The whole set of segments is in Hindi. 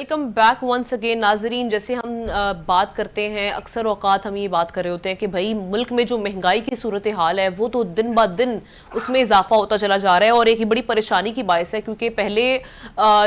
वेलकम बैक वंस अगेन नाजरीन। जैसे हम बात करते हैं, अक्सर औकात हम ये बात कर रहे होते हैं कि भाई मुल्क में जो महंगाई की सूरत हाल है वो तो दिन ब दिन उसमें इजाफा होता चला जा रहा है और एक बड़ी परेशानी की बायस है। क्योंकि पहले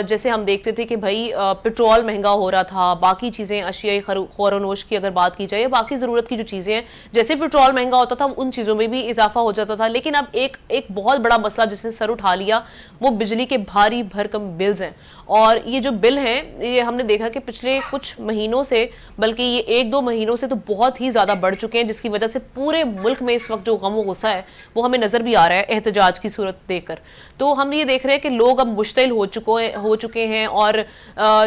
जैसे हम देखते थे कि भाई पेट्रोल महंगा हो रहा था, बाकी चीज़ें अशियाई खौरनोश की अगर बात की जाए, बाकी ज़रूरत की जो चीज़ें हैं, जैसे पेट्रोल महंगा होता था उन चीज़ों में भी इजाफा हो जाता था। लेकिन अब एक एक बहुत बड़ा मसला जिसने सर उठा लिया वो बिजली के भारी भरकम बिल्स हैं। और ये जो बिल हैं, ये हमने देखा कि पिछले कुछ महीनों से, बल्कि ये एक दो महीनों से तो बहुत ही ज्यादा बढ़ चुके हैं, जिसकी वजह से पूरे मुल्क में इस वक्त जो गम गुस्सा है वो हमें नजर भी आ रहा है एहतजाज की सूरत देखकर। तो हम ये देख रहे हैं कि लोग अब मुश्तिल हो चुके हैं और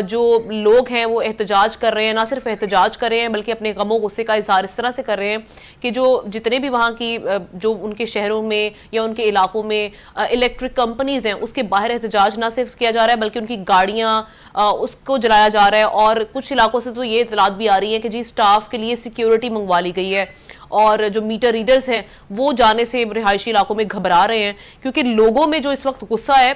जो लोग हैं वो एहतजाज कर रहे हैं। ना सिर्फ एहतजाज कर रहे हैं बल्कि अपने गमो गुस्से का इजहार इस तरह से कर रहे हैं कि जो जितने भी वहाँ की जो उनके शहरों में या उनके इलाकों में इलेक्ट्रिक कंपनीज हैं उसके बाहर एहतजाज ना सिर्फ किया जा रहा है बल्कि उनकी गाड़ियां उसको जलाया जा रहा है। और कुछ इलाकों से तो ये इतलात भी आ रही है कि जी स्टाफ के लिए सिक्योरिटी मंगवा ली गई है और जो मीटर रीडर्स हैं वो जाने से रिहायशी इलाकों में घबरा रहे हैं। क्योंकि लोगों में जो इस वक्त गुस्सा है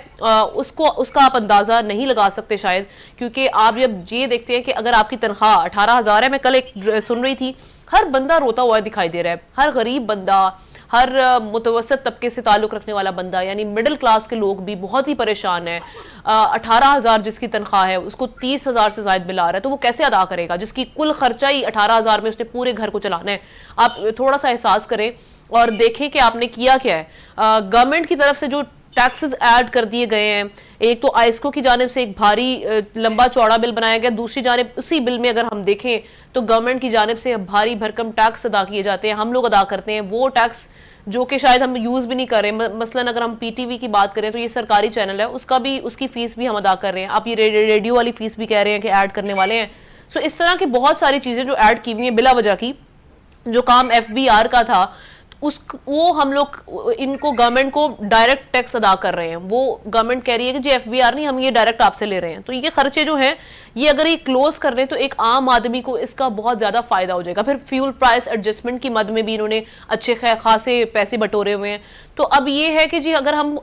उसका आप अंदाजा नहीं लगा सकते शायद। क्योंकि आप जब ये देखते हैं कि अगर आपकी तनख्वाह 18,000 है, मैं कल एक सुन रही थी, हर बंदा रोता हुआ दिखाई दे रहा है, हर गरीब बंदा, हर मुतवसत तबके से ताल्लुक रखने वाला बंदा, यानी मिडिल क्लास के लोग भी बहुत ही परेशान है। 18,000 जिसकी तनख्वाह है उसको 30,000 से ज्यादा बिल आ रहा है, तो वो कैसे अदा करेगा जिसकी कुल खर्चा ही 18,000 में उसने पूरे घर को चलाना है। आप थोड़ा सा एहसास करें और देखें कि आपने किया क्या है। गवर्नमेंट की तरफ से जो टैक्सेस ऐड कर दिए गए हैं, एक तो आइस्को की जानिब से एक भारी लंबा चौड़ा बिल बनाया गया, दूसरी जानिब उसी बिल में अगर हम देखें तो गवर्नमेंट की जानिब से भारी भरकम टैक्स अदा किए जाते हैं। हम लोग अदा करते हैं वो टैक्स जो कि शायद हम यूज भी नहीं कर रहे। मसलन अगर हम पीटीवी की बात करें तो ये सरकारी चैनल है, उसकी फीस भी हम अदा कर रहे हैं। आप ये रेडियो वाली फीस भी कह रहे हैं कि ऐड करने वाले हैं। सो इस तरह की बहुत सारी चीजें जो ऐड की हुई हैं बिला वजह की। जो काम एफबीआर का था वो हम लोग इनको गवर्नमेंट को डायरेक्ट टैक्स अदा कर रहे हैं। वो गवर्नमेंट कह रही है कि जी एफबीआर नहीं, हम ये डायरेक्ट आपसे ले रहे हैं। तो ये खर्चे जो हैं ये अगर ये क्लोज कर रहे हैं तो एक आम आदमी को इसका बहुत ज्यादा फायदा हो जाएगा। फिर फ्यूल प्राइस एडजस्टमेंट की मद में भी इन्होंने अच्छे खासे पैसे बटोरे हुए हैं। तो अब ये है कि जी अगर हम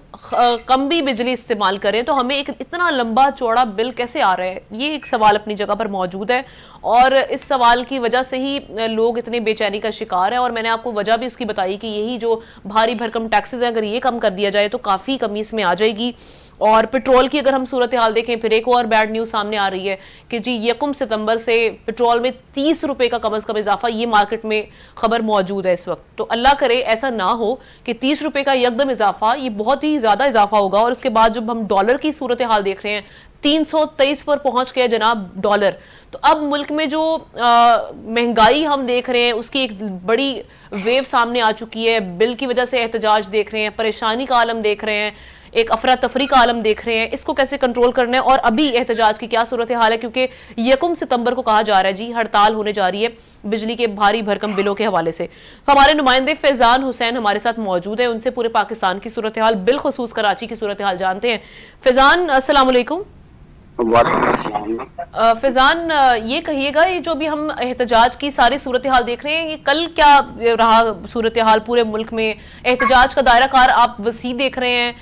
कम भी बिजली इस्तेमाल करें तो हमें एक इतना लंबा चौड़ा बिल कैसे आ रहा है, ये एक सवाल अपनी जगह पर मौजूद है। और इस सवाल की वजह से ही लोग इतने बेचैनी का शिकार है। और मैंने आपको वजह भी उसकी बताई कि यही जो भारी भरकम टैक्सेस है, अगर ये कम कर दिया जाए तो काफी कमी इसमें आ जाएगी। और पेट्रोल की अगर हम सूरत हाल देखें, फिर एक और बैड न्यूज सामने आ रही है कि जी 1 सितंबर से पेट्रोल में 30 रुपए का कम से कम इजाफा, ये मार्केट में खबर मौजूद है इस वक्त। तो अल्लाह करे ऐसा ना हो कि 30 रुपए का यकदम इजाफा, ये बहुत ही ज्यादा इजाफा होगा। और उसके बाद जब हम डॉलर की सूरत हाल देख रहे हैं, 323 पर पहुंच गया जनाब डॉलर। तो अब मुल्क में जो महंगाई हम देख रहे हैं उसकी एक बड़ी वेव सामने आ चुकी है। बिल की वजह से एहतजाज देख रहे हैं, परेशानी का आलम देख रहे हैं, एक अफरा तफरी का आलम देख रहे हैं। इसको कैसे कंट्रोल करना है और अभी एहतजाज की क्या सूरत हाल है, क्योंकि 1 सितंबर को कहा जा रहा है जी हड़ताल होने जा रही है बिजली के भारी भरकम बिलों के हवाले से। हमारे नुमाइंदे फैजान हुसैन हमारे साथ मौजूद है, उनसे पूरे पाकिस्तान की सूरत हाल, बिलखसूस कराची की सूरत हाल जानते हैं। फैजान अस्सलाम वालेकुम। फैजान ये कहिएगा, ये जो भी हम एहतजाज की सारी सूरत हाल देख रहे हैं, ये कल क्या रहा सूरत हाल पूरे मुल्क में? एहतजाज का दायरा कार आप वसी देख रहे हैं,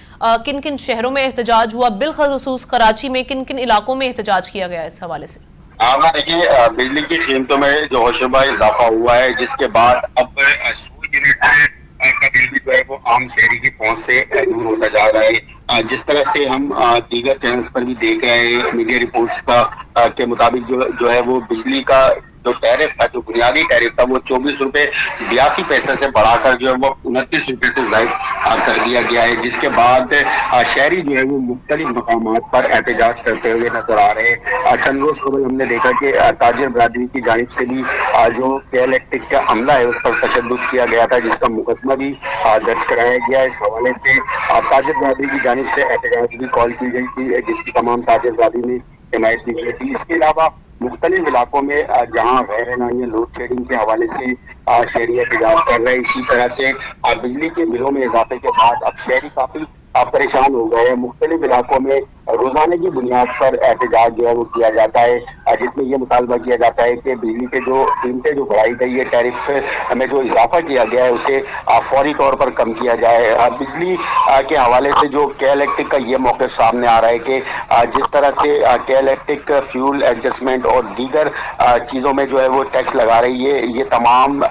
किन किन शहरों में एहतजाज हुआ, बिलखसूस कराची में किन किन इलाकों में एहतजाज किया गया इस हवाले से? देखिए, बिजली की कीमतों में जो होशरुबा इजाफा हुआ है, जिसके बाद अब 100 यूनिट का बिल भी जो है वो आम शहरी की पहुंच से दूर होता जा रहा है। जिस तरह से हम दीगर चैनल्स पर भी देख रहे हैं, मीडिया रिपोर्ट्स का के मुताबिक जो है वो बिजली का जो टैरिफ था, जो बुनियादी टैरिफ था, वो 24 रुपए 82 पैसे से बढ़ाकर जो है वो 29 रुपए से जायद कर दिया गया है। जिसके बाद शहरी जो है वो मुख्तलिफ मकामात पर एहतजाज करते हुए नजर आ रहे हैं। चंद रोज कबल हमने देखा कि ताजिर बरादरी की जानिब से भी जो के इलेक्ट्रिक का हमला है उस पर तशद्दुद किया गया था, जिसका मुकदमा भी दर्ज कराया गया। इस हवाले से ताजिर बरादरी की जानिब से एहतजाज भी कॉल की गई थी, जिसकी तमाम ताजिर बरादरी ने हिमायत की गई थी। इसके अलावा मुख्तलिफ इलाकों में जहाँ गैर नामी लोड शेडिंग के हवाले से शहरी एहतजाज कर रहे हैं। इसी तरह से बिजली के बिलों में इजाफे के बाद अब शहरी काफी परेशान हो गए हैं। मुख्तलिफ इलाकों में रोजाना की बुनियाद पर एहतजाज जो है वो किया जाता है, जिसमें ये मुतालबा किया जाता है कि बिजली के जो कीमतें जो बढ़ाई गई है, टैरिफ में जो इजाफा किया गया है उसे फौरी तौर पर कम किया जाए। बिजली के हवाले से जो के इलेक्ट्रिक का ये मौक़िफ़ सामने आ रहा है कि जिस तरह से के इलेक्ट्रिक फ्यूल एडजस्टमेंट और दीगर चीज़ों में जो है वो टैक्स लगा रही है, ये तमाम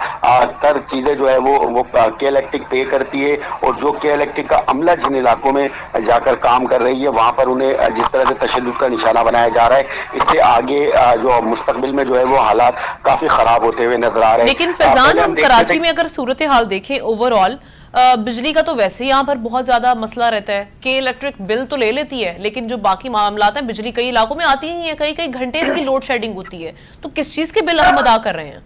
तर चीज़ें जो है वो के इलेक्ट्रिक पे करती है, और जो के इलेक्ट्रिक का अमला जिन इलाकों में जाकर काम कर रही है वहाँ पर उन्हें जिस तरह से तशद्दुद का निशाना बनाया जा रहा है, इससे आगे जो मुस्तकबिल में जो है वो हालात काफ़ी ख़राब होते हुए नजर आ रहे हैं। लेकिन फैजान, हम कराची में अगर सूरत हाल देखें ओवरऑल, बिजली का तो वैसे ही यहाँ पर बहुत ज्यादा मसला रहता है कि इलेक्ट्रिक बिल तो ले लेती है, लेकिन जो बाकी मामलात हैं बिजली कई इलाकों में आती ही है, कई कई घंटे इसकी लोड शेडिंग होती है। तो किस चीज के बिल हम अदा कर रहे हैं?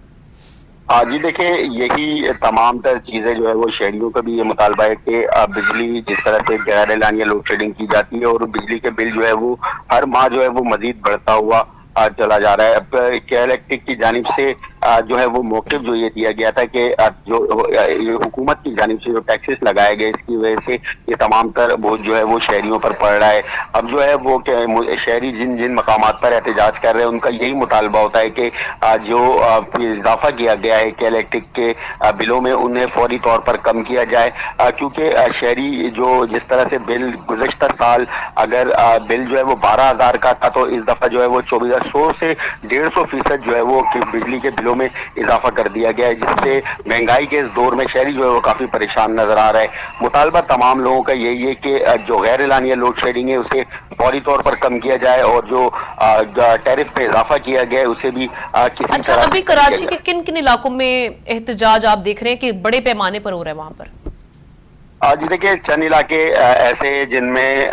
जी देखिए, यही तमाम तर चीज़ें जो है वो शहरियों का भी ये मुतालबा है कि बिजली जिस तरह से गैर एलानिया लोड शेडिंग की जाती है और बिजली के बिल जो है वो हर माह जो है वो मजीद बढ़ता हुआ चला जा रहा है। अब के इलेक्ट्रिक की जानिब से जो है वो मौक़िफ़ जो ये दिया गया था कि जो हुकूमत की जानिब से जो टैक्सेस लगाए गए, इसकी वजह से ये तमाम तर बोझ जो है वो शहरियों पर पड़ रहा है। अब जो है वो शहरी जिन जिन मकामात पर एहतजाज कर रहे हैं उनका यही मुतालबा होता है कि जो इजाफा किया गया है के इलेक्ट्रिक के बिलों में, उन्हें फौरी तौर पर कम किया जाए, क्योंकि शहरी जो जिस तरह से बिल गुज़श्ता साल अगर बिल जो है वो 12,000 का था, तो इस दफ़ा जो है वो 2400 से 150% जो है वो बिजली के बिलों में इजाफा कर दिया गया है, जिससे महंगाई के इस दौर में शहरी जो है वो काफी परेशान नजर आ रहा है। मुतालबा तमाम लोगों का यही है कि जो गैर एलानिया लोड शेडिंग है उसे फौरी तौर पर कम किया जाए, और जो टैरिफ पे इजाफा किया गया है उसे भी किसी अच्छा, तरह अभी कराची के किन किन इलाकों में एहतजाज आप देख रहे हैं कि बड़े पैमाने पर हो रहा है वहां पर? जी देखिए, चंद इलाके ऐसे जिनमें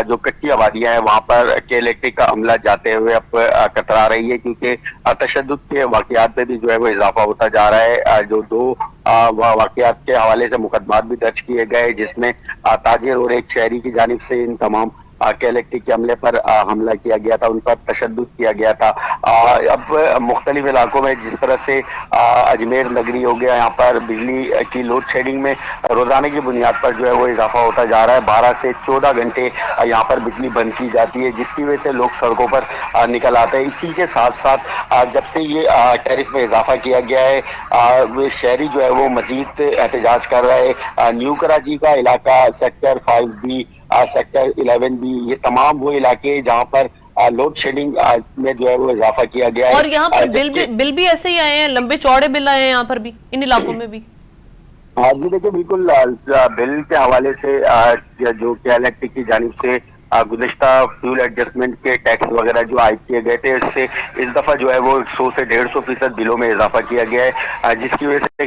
जो कच्ची आबादियां हैं वहां पर के इलेक्ट्रिक का अमला जाते हुए अब कतरा रही है, क्योंकि तशद्दुद के वाकयात पे भी जो है वो इजाफा होता जा रहा है। जो दो वाकयात के हवाले से मुकदमात भी दर्ज किए गए, जिसमें ताजिर और एक शहरी की जानिब से इन तमाम के इलेक्ट्रिक के अमले पर हमला किया गया था, उन पर तशद्दुद किया गया था। अब मुख्तलिफ इलाकों में जिस तरह से अजमेर नगरी हो गया, यहाँ पर बिजली की लोड शेडिंग में रोजाना की बुनियाद पर जो है वो इजाफा होता जा रहा है। 12 से 14 घंटे यहाँ पर बिजली बंद की जाती है, जिसकी वजह से लोग सड़कों पर निकल आते हैं। इसी के साथ साथ जब से ये टैरिफ में इजाफा किया गया है, वे शहरी जो है वो मजीद एहतजाज कर रहा है। न्यू कराची का इलाका, सेक्टर 5B, सेक्टर 11B, ये तमाम वो इलाके जहाँ पर लोड शेडिंग में जो है वो इजाफा किया गया है। और यहाँ पर बिल भी ऐसे ही आए हैं, लंबे चौड़े बिल आए हैं यहाँ पर भी, इन इलाकों में भी? हाँ जी देखिए, बिल्कुल बिल के हवाले से जो के इलेक्ट्रिक की जानिब से गुज़श्ता फ्यूल एडजस्टमेंट के टैक्स वगैरह जो आयद किए गए थे, इससे इस दफ़ा जो है वो 100 से 150% बिलों में इजाफा किया गया है, जिसकी वजह से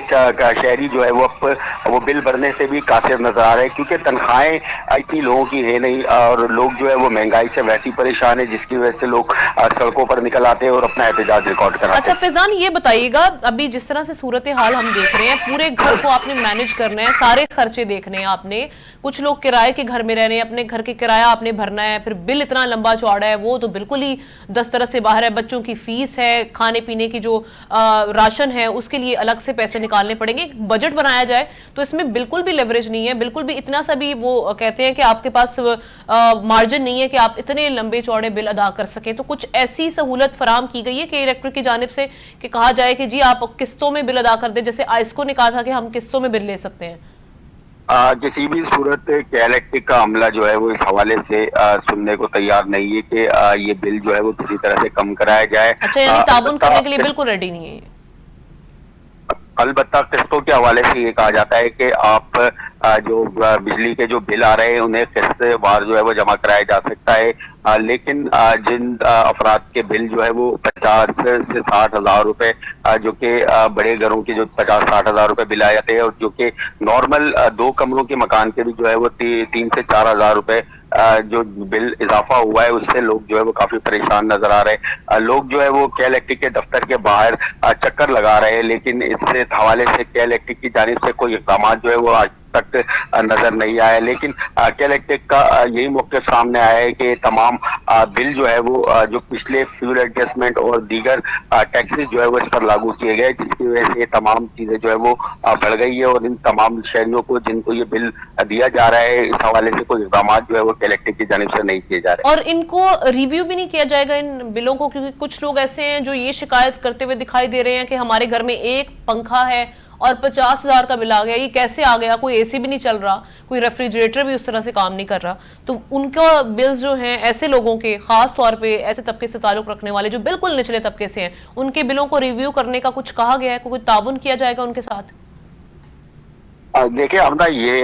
शहरी जो है वो अब वो बिल भरने से भी कासिर नजर आ रहे हैं, क्योंकि तनख्वाहें इतनी लोगों की है नहीं, और लोग जो है वो महंगाई से वैसे ही परेशान है, जिसकी वजह से लोग सड़कों पर निकल आते हैं और अपना एहतजाज रिकॉर्ड कराते हैं। अच्छा फैजान, ये बताइएगा, अभी जिस तरह से सूरत हाल हम देख रहे हैं, पूरे घर को आपने मैनेज करना है, सारे खर्चे देखने हैं आपने, कुछ लोग किराए के घर में रह रहे हैं, अपने घर के किराया आपने भरना है, फिर बिल इतना लंबा चौड़ा है, वो तो बिल्कुल ही दस्तरस से बाहर है, बच्चों की फीस है, खाने पीने की जो राशन है उसके लिए अलग से पैसे निकालने पड़ेंगे। बजट बनाया जाए तो इसमें बिल्कुल भी लेवरेज नहीं है, बिल्कुल भी इतना सा भी वो कहते हैं कि आपके पास मार्जिन नहीं है कि आप इतने लंबे चौड़े बिल अदा कर सकें। तो कुछ ऐसी सहूलत फराम की गई है कि इलेक्ट्रिक की जानिब से कि कहा जाए कि जी आप किस्तों में बिल अदा कर दे, जैसे आइस्को ने कहा था कि हम किस्तों में बिल ले सकते हैं? किसी भी सूरत के इलेक्ट्रिक का अमला जो है वो इस हवाले से सुनने को तैयार नहीं है कि ये बिल जो है वो किसी तरह से कम कराया जाए। अच्छा, यानी ताबून करने के लिए बिल्कुल रेडी नहीं है? अलबत्ता किस्तों के हवाले से ये कहा जाता है कि आप जो बिजली के जो बिल आ रहे हैं उन्हें किस्त वार जो है वो जमा कराया जा सकता है, लेकिन जिन अफराद के बिल जो है वो 50 से 60 हजार रुपए, जो कि बड़े घरों के जो 50-60 हजार रुपए बिल आ जाते हैं, और जो कि नॉर्मल 2 कमरों के मकान के भी जो है वो 3 से 4 हजार रुपए जो बिल इजाफा हुआ है, उससे लोग जो है वो काफी परेशान नजर आ रहे हैं। लोग जो है वो के इलेक्ट्रिक के दफ्तर के बाहर चक्कर लगा रहे हैं, लेकिन इससे हवाले से के इलेक्ट्रिक की जानिब से कोई इक़दाम जो है वो आज तक नजर नहीं आया। लेकिन के इलेक्ट्रिक का यही मौक़िफ़ सामने आया है कि तमाम बिल जो है वो जो पिछले फ्यूल एडजस्टमेंट और दीगर टैक्सेस जो है वो इस पर लागू किए गए, जिसकी वजह से ये तमाम चीजें जो है वो बढ़ गई है और इन तमाम शहरियों को जिनको ये बिल दिया जा रहा है, इस हवाले से कोई इकदाम जो है वो कलेक्टर की जानिब से नहीं किए जा रहे। और इनको रिव्यू भी नहीं किया जाएगा इन बिलों को, क्योंकि कुछ लोग ऐसे हैं जो ये शिकायत करते हुए दिखाई दे रहे हैं कि हमारे घर में एक पंखा है और 50,000 का बिल आ गया। ये कैसे आ गया? कोई एसी भी नहीं चल रहा, कोई रेफ्रिजरेटर भी उस तरह से काम नहीं कर रहा। तो उनका बिल्स जो हैं, ऐसे लोगों के, खास तौर पे ऐसे तबके से ताल्लुक रखने वाले जो बिल्कुल निचले तबके से हैं, उनके बिलों को रिव्यू करने का कुछ कहा गया है? कोई ताउन किया जाएगा उनके साथ? देखिए हम ना ये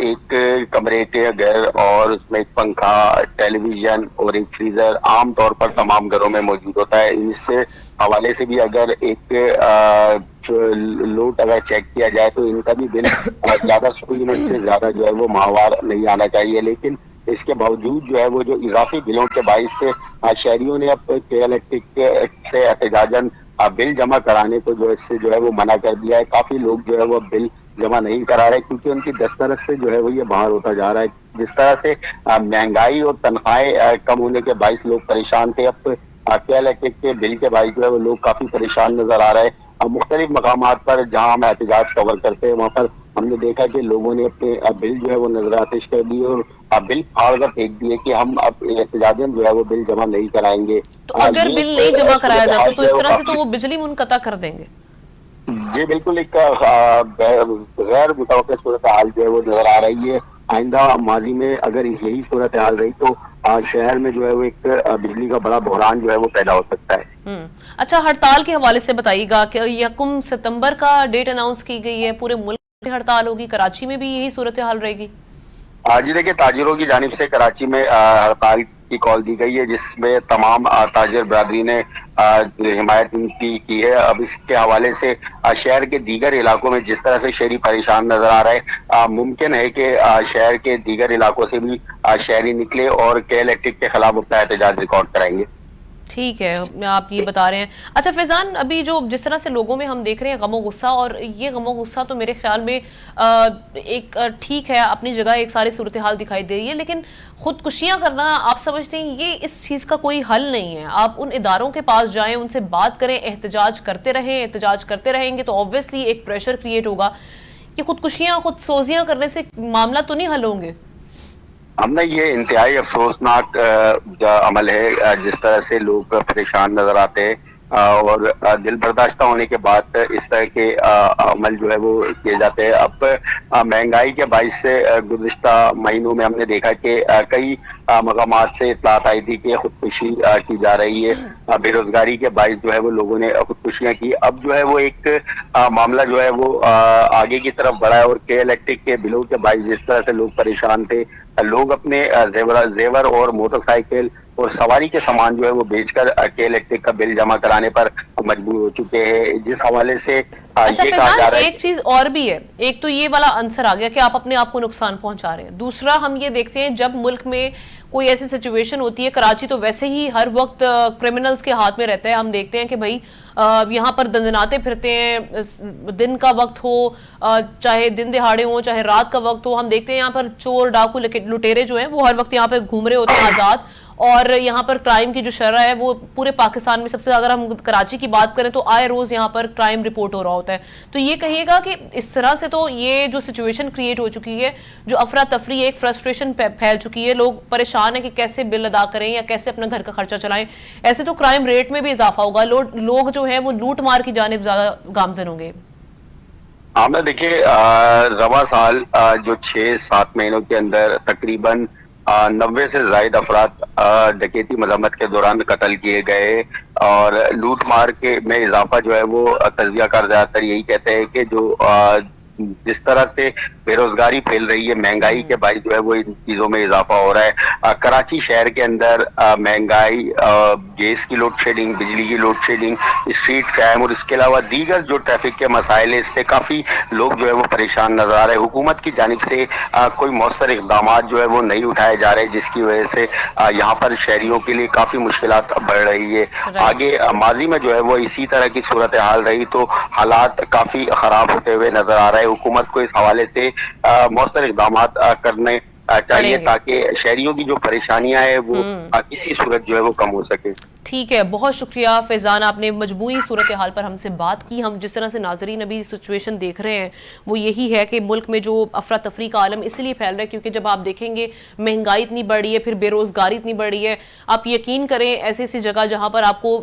एक कमरे के घर और उसमें एक पंखा, टेलीविजन और एक फ्रीजर आम तौर पर तमाम घरों में मौजूद होता है। इस हवाले से भी अगर एक लोड अगर चेक किया जाए तो इनका भी बिल ज्यादा 100 यूनिट से ज्यादा जो है वो माहवार नहीं आना चाहिए। लेकिन इसके बावजूद जो है वो जो इजाफी बिलों के बाइस से शहरियों ने अब इलेक्ट्रिक से एहतजाजन बिल जमा कराने को जो इससे जो है वो मना कर दिया है। काफी लोग जो है वो बिल जमा नहीं करा रहे क्योंकि उनकी दस्तरस से जो है वो ये बाहर होता जा रहा है। जिस तरह से महंगाई और तनख्वाहें कम होने के बाईस लोग परेशान थे, अब इलेक्ट्रिक के बिल के बाईस जो है वो लोग काफी परेशान नजर आ रहे हैं। अब मुख्तलिफ मकामात पर जहाँ हम एहतजाज कवर करते हैं वहाँ पर हमने देखा कि लोगों ने अपने बिल जो है वो नजर आतिश कर दिए और बिल फाड़ कर फेंक दिए कि हम अब एहतजाजन जो है वो बिल जमा नहीं कराएंगे। तो अगर बिल नहीं जमा कराया जाता तो इस तरह से तो वो बिजली मुनक़ता कर देंगे। जी बिल्कुल, एक गैर मुतवक्किल सूरत हाल जो है वो नजर आ रही है। आइंदा माजी में अगर यही सूरत हाल रही तो शहर में जो है वो एक बिजली का बड़ा बहरान जो है वो पैदा हो सकता है। अच्छा, हड़ताल के हवाले से बताइएगा कि 1 सितंबर का डेट अनाउंस की गई है, पूरे मुल्क में हड़ताल होगी, कराची में भी यही सूरत हाल रहेगी? जी देखिए, ताजिरों की जानिब से कराची में हड़ताल की कॉल दी गई है जिसमें तमाम ताजिर बरादरी ने हिमायत की है। अब इसके हवाले से शहर के दीगर इलाकों में जिस तरह से शहरी परेशान नजर आ रहे हैं, मुमकिन है कि शहर के दीगर इलाकों से भी शहरी निकले और के इलेक्ट्रिक के खिलाफ अपना एहतजाज रिकॉर्ड कराएंगे। ठीक है, आप ये बता रहे हैं। अच्छा फैजान, अभी जो जिस तरह से लोगों में हम देख रहे हैं गमो गुस्सा, और ये गमो गुस्सा तो मेरे ख्याल में एक ठीक है, अपनी जगह एक सारी सूरत हाल दिखाई दे रही है, लेकिन खुदकुशियां करना आप समझते हैं ये इस चीज़ का कोई हल नहीं है? आप उन इदारों के पास जाएं, उनसे बात करें, एहतजाज करते रहें। एहतजाज करते रहेंगे तो ऑब्वियसली एक प्रेशर क्रिएट होगा। ये खुदकुशियां, खुदसोजियां करने से मामला तो नहीं हल होंगे? हमने ये इंतहाई अफसोसनाक अमल है जिस तरह से लोग परेशान नजर आते हैं और दिल बर्दाश्त होने के बाद इस तरह के अमल जो है वो किए जाते हैं। अब महंगाई के बाइस से गुज़िश्ता महीनों में हमने देखा कि कई मकामात से इतलात आई थी कि खुदकुशी की जा रही है। बेरोजगारी के बाइस जो है वो लोगों ने खुदकुशियां की। अब जो है वो एक मामला जो है वो आगे की तरफ बढ़ा है और के इलेक्ट्रिक के बिलों के बाइस जिस तरह से लोग परेशान थे, लोग अपने जेवर और मोटरसाइकिल और सवारी के सामान जो है वो बेचकर के इलेक्ट्रिक का बिल जमा कराने पर मजबूर हो चुके हैं, जिस हवाले से अच्छा ये कहा जा रहा है। एक चीज और भी है, एक तो ये वाला आंसर आ गया कि आप अपने आप को नुकसान पहुंचा रहे हैं। दूसरा हम ये देखते हैं जब मुल्क में कोई ऐसी सिचुएशन होती है, कराची तो वैसे ही हर वक्त क्रिमिनल्स के हाथ में रहता है। हम देखते हैं कि भाई यहाँ पर दंदनाते फिरते हैं, दिन का वक्त हो चाहे दिन दिहाड़े हो चाहे रात का वक्त हो, हम देखते हैं यहाँ पर चोर डाकू लुटेरे जो हैं वो हर वक्त यहाँ पे घूम रहे होते हैं आजाद। और यहाँ पर क्राइम की जो शरह है वो पूरे पाकिस्तान में सबसे, अगर हम कराची की बात करें तो आए रोज यहाँ पर क्राइम रिपोर्ट हो रहा होता है। तो ये कहिएगा कि इस तरह से तो ये जो सिचुएशन क्रिएट हो चुकी है, जो अफरा तफरी, एक फ्रस्ट्रेशन फैल चुकी है, लोग परेशान है कि कैसे बिल अदा करें या कैसे अपना घर का खर्चा चलाएं, ऐसे तो क्राइम रेट में भी इजाफा होगा, लोग जो है वो लूट मार की जानिब ज्यादा गामजन होंगे। हमने देखिए रवा साल जो 6-7 महीनों के अंदर तकरीबन 90 से ज्यादा अफराद डकैती मजम्मत के दौरान कत्ल किए गए और लूट मार के में इजाफा जो है वो तजियाकार ज्यादातर यही कहते हैं कि जो जिस तरह से बेरोजगारी फैल रही है, महंगाई के बाइस जो है वो इन चीजों में इजाफा हो रहा है। कराची शहर के अंदर महंगाई, गैस की लोड शेडिंग, बिजली की लोड शेडिंग, स्ट्रीट क्राइम और इसके अलावा दीगर जो ट्रैफिक के मसाइल है, इससे काफी लोग जो है वो परेशान नजर आ रहे हैं। हुकूमत की जानिब से कोई मौसर इकदाम जो है वो नहीं उठाए जा रहे, जिसकी वजह से यहाँ पर शहरियों के लिए काफी मुश्किलात बढ़ रही है। आगे माजी में जो है वो इसी तरह की सूरत हाल रही तो हालात काफी खराब होते हुए नजर आ रहे हैं। हुकूमत को इस हवाले से मौसर इकदाम करने चाहिए, पड़ेंगे। ताकि शहरियों की जो परेशानियां है वो किसी सूरत जो है वो कम हो सके। ठीक है, बहुत शुक्रिया फैज़ान, आपने मजमूई सूरत हाल पर हमसे बात की। हम जिस तरह से नाज़रीन अभी सिचुएशन देख रहे हैं वो यही है कि मुल्क में जो अफरा तफरी का आलम इसलिए फैल रहा है क्योंकि जब आप देखेंगे महंगाई इतनी बढ़ रही है, फिर बेरोज़गारी इतनी बढ़ रही है। आप यकीन करें ऐसी ऐसी जगह जहाँ पर आपको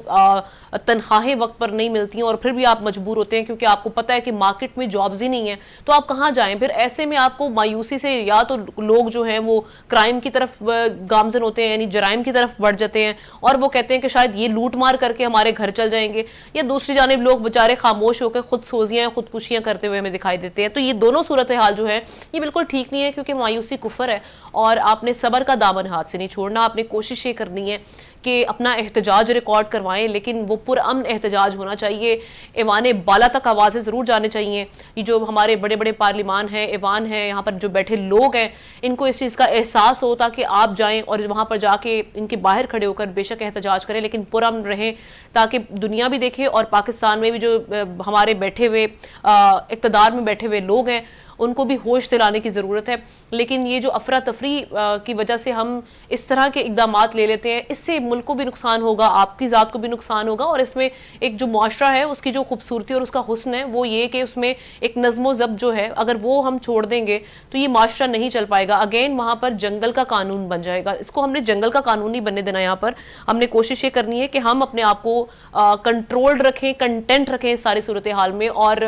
तनख्वाहें वक्त पर नहीं मिलती हैं और फिर भी आप मजबूर होते हैं क्योंकि आपको पता है कि मार्केट में जॉब्स ही नहीं है, तो आप कहाँ जाएं? फिर ऐसे में आपको मायूसी से या तो लोग जो हैं वो क्राइम की तरफ गामजन होते हैं, यानी जराइम की तरफ बढ़ जाते हैं और वो कहते हैं कि शायद ये लूट मार करके हमारे घर चल जाएंगे, या दूसरी जानिब लोग बेचारे खामोश होकर खुद सोजियां खुदकुशियां करते हुए हमें दिखाई देते हैं। तो ये दोनों सूरत हाल जो है ये बिल्कुल ठीक नहीं है क्योंकि मायूसी कुफर है और आपने सबर का दामन हाथ से नहीं छोड़ना। आपने कोशिश ये करनी है कि अपना एहतजाज रिकॉर्ड करवाएं, लेकिन वो पुरअमन एहतजाज होना चाहिए। ऐवान बाला तक आवाज़ें ज़रूर जाने चाहिए। ये जो हमारे बड़े बड़े पार्लिमान हैं, ऐवान हैं, यहाँ पर जो बैठे लोग हैं, इनको इस चीज़ का एहसास हो ताकि आप जाएं और वहाँ पर जाके इनके बाहर खड़े होकर बेशक एहतजाज करें, लेकिन पुरअमन रहें ताकि दुनिया भी देखे और पाकिस्तान में भी जो हमारे बैठे हुए इक़्तिदार में बैठे हुए लोग हैं उनको भी होश दिलाने की ज़रूरत है। लेकिन ये जो अफरा तफरी की वजह से हम इस तरह के इकदाम ले लेते हैं, इससे मुल्क को भी नुकसान होगा, आपकी ज़ात को भी नुकसान होगा और इसमें एक जो मुआशरा है उसकी जो खूबसूरती और उसका हुस्न है वो ये कि उसमें एक नज़्म ज़ब्त जो है अगर वो हम छोड़ देंगे तो ये मुआशरा नहीं चल पाएगा। अगेन वहाँ पर जंगल का कानून बन जाएगा। इसको हमने जंगल का कानून नहीं बनने देना। यहाँ पर हमने कोशिश ये करनी है कि हम अपने आप को कंट्रोल्ड रखें, कंटेंट रखें सारी सूरत हाल में और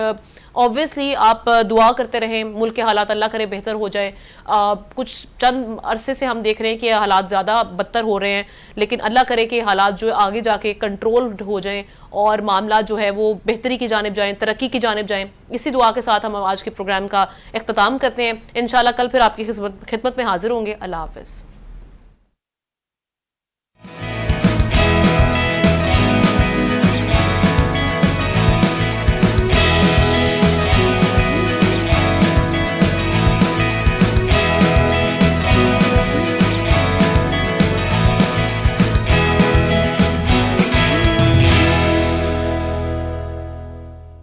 ऑब्वियसली आप दुआ करते रहें मुल्क के हालात अल्लाह करे बेहतर हो जाए। कुछ चंद अरसे से हम देख रहे हैं कि हालात ज़्यादा बदतर हो रहे हैं, लेकिन अल्लाह करे कि हालात जो आगे जाके कंट्रोल हो जाएं और मामला जो है वो बेहतरी की जानिब जाएं, तरक्की की जानिब जाएं। इसी दुआ के साथ हम आज के प्रोग्राम का इख्तिताम करते हैं। इंशाल्लाह कल फिर आपकी खिदमत में हाजिर होंगे। अल्लाह हाफ़िज़।